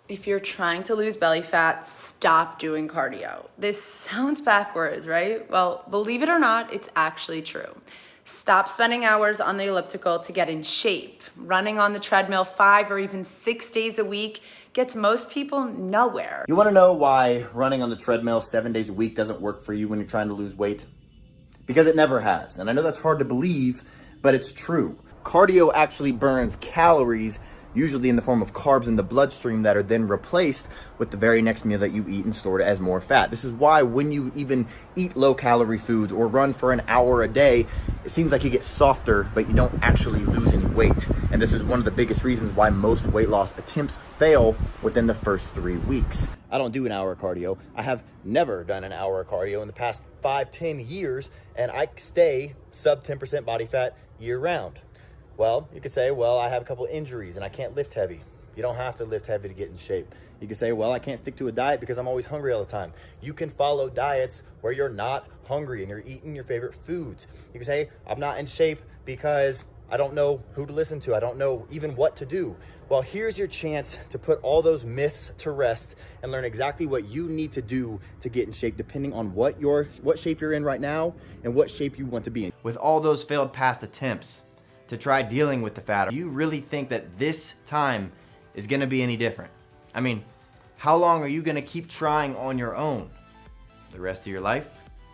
If you're trying to lose belly fat, stop doing cardio. This sounds backwards, right? Well, believe it or not, it's actually true. Stop spending hours on the elliptical to get in shape. Running on the treadmill 5 or even 6 days a week gets most people nowhere. You want to know why running on the treadmill 7 days a week doesn't work for you when you're trying to lose weight? Because it never has. And I know that's hard to believe, but it's true. Cardio actually burns calories, usually in the form of carbs in the bloodstream that are then replaced with the very next meal that you eat and stored as more fat. This is why when you even eat low calorie foods or run for an hour a day, it seems like you get softer, but you don't actually lose any weight. And this is one of the biggest reasons why most weight loss attempts fail within the first 3 weeks. I don't do an hour of cardio. I have never done an hour of cardio in the past 5-10 years, and I stay sub 10% body fat year round. Well, you could say, well, I have a couple injuries and I can't lift heavy. You don't have to lift heavy to get in shape. You could say, well, I can't stick to a diet because I'm always hungry all the time. You can follow diets where you're not hungry and you're eating your favorite foods. You can say, I'm not in shape because I don't know who to listen to. I don't know even what to do. Well, here's your chance to put all those myths to rest and learn exactly what you need to do to get in shape, depending on what shape you're in right now and what shape you want to be in. With all those failed past attempts to try dealing with the fat, do you really think that this time is gonna be any different? I mean, how long are you gonna keep trying on your own? The rest of your life?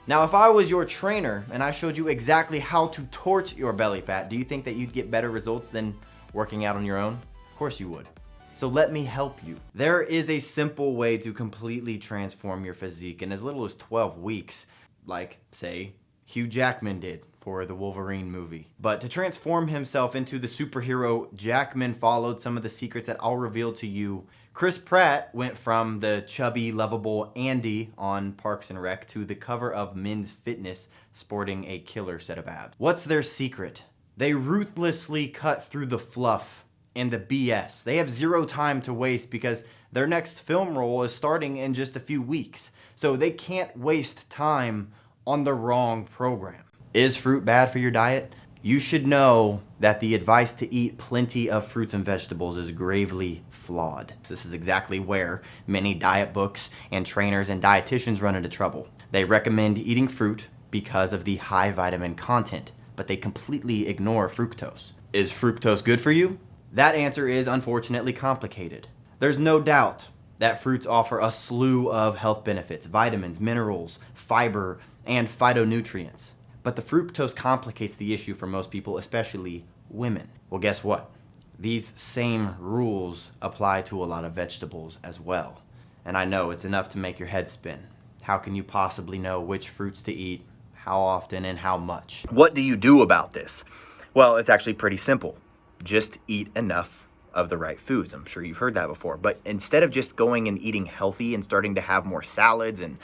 Now, if I was your trainer and I showed you exactly how to torch your belly fat, do you think that you'd get better results than working out on your own? Of course you would. So let me help you. There is a simple way to completely transform your physique in as little as 12 weeks, like, say, Hugh Jackman did for the Wolverine movie. But to transform himself into the superhero, Jackman followed some of the secrets that I'll reveal to you. Chris Pratt went from the chubby, lovable Andy on Parks and Rec to the cover of Men's Fitness sporting a killer set of abs. What's their secret? They ruthlessly cut through the fluff and the BS. They have zero time to waste because their next film role is starting in just a few weeks. So they can't waste time on the wrong program. Is fruit bad for your diet? You should know that the advice to eat plenty of fruits and vegetables is gravely flawed. This is exactly where many diet books and trainers and dietitians run into trouble. They recommend eating fruit because of the high vitamin content, but they completely ignore fructose. Is fructose good for you? That answer is unfortunately complicated. There's no doubt that fruits offer a slew of health benefits, vitamins, minerals, fiber, and phytonutrients. But the fructose complicates the issue for most people, especially women. Well, guess what? These same rules apply to a lot of vegetables as well. And I know it's enough to make your head spin. How can you possibly know which fruits to eat, how often, and how much? What do you do about this? Well, it's actually pretty simple. Just eat enough of the right foods. I'm sure you've heard that before. But instead of just going and eating healthy and starting to have more salads and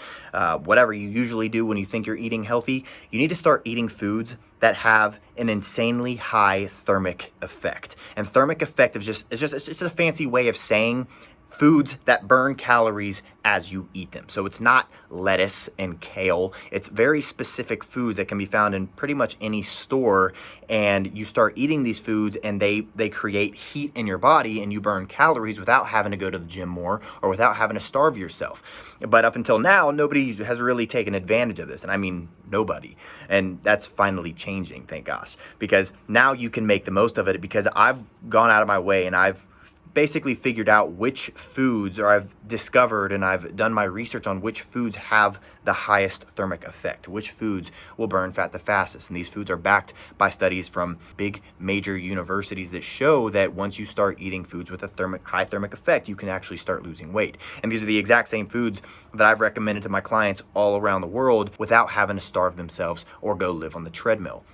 whatever you usually do when you think you're eating healthy, you need to start eating foods that have an insanely high thermic effect. And thermic effect is just a fancy way of saying foods that burn calories as you eat them. So it's not lettuce and kale. It's very specific foods that can be found in pretty much any store. And you start eating these foods and they create heat in your body and you burn calories without having to go to the gym more or without having to starve yourself. But up until now, nobody has really taken advantage of this. And I mean, nobody. And that's finally changing, thank gosh. Because now you can make the most of it because I've gone out of my way and I've basically figured out which foods, or I've discovered and I've done my research on which foods have the highest thermic effect, which foods will burn fat the fastest. And these foods are backed by studies from big major universities that show that once you start eating foods with a high thermic effect, you can actually start losing weight. And these are the exact same foods that I've recommended to my clients all around the world without having to starve themselves or go live on the treadmill,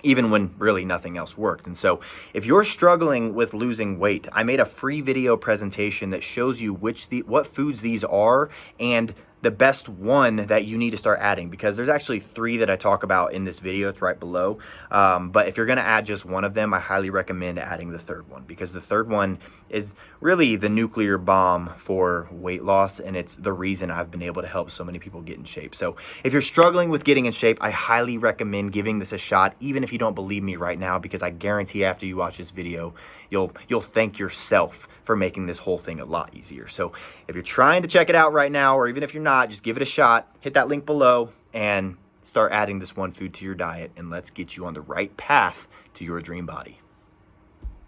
even when really nothing else worked. And so if you're struggling with losing weight, I made a free video presentation that shows you what foods these are and the best one that you need to start adding, because there's actually 3 that I talk about in this video. It's right below. But if you're going to add just one of them, I highly recommend adding the 3rd one, because the 3rd one is really the nuclear bomb for weight loss, and it's the reason I've been able to help so many people get in shape. So if you're struggling with getting in shape, I highly recommend giving this a shot, even if you don't believe me right now, because I guarantee after you watch this video, you'll thank yourself for making this whole thing a lot easier. So if you're trying to check it out right now, or even if you're not, just give it a shot. Hit that link below and start adding this one food to your diet, and let's get you on the right path to your dream body.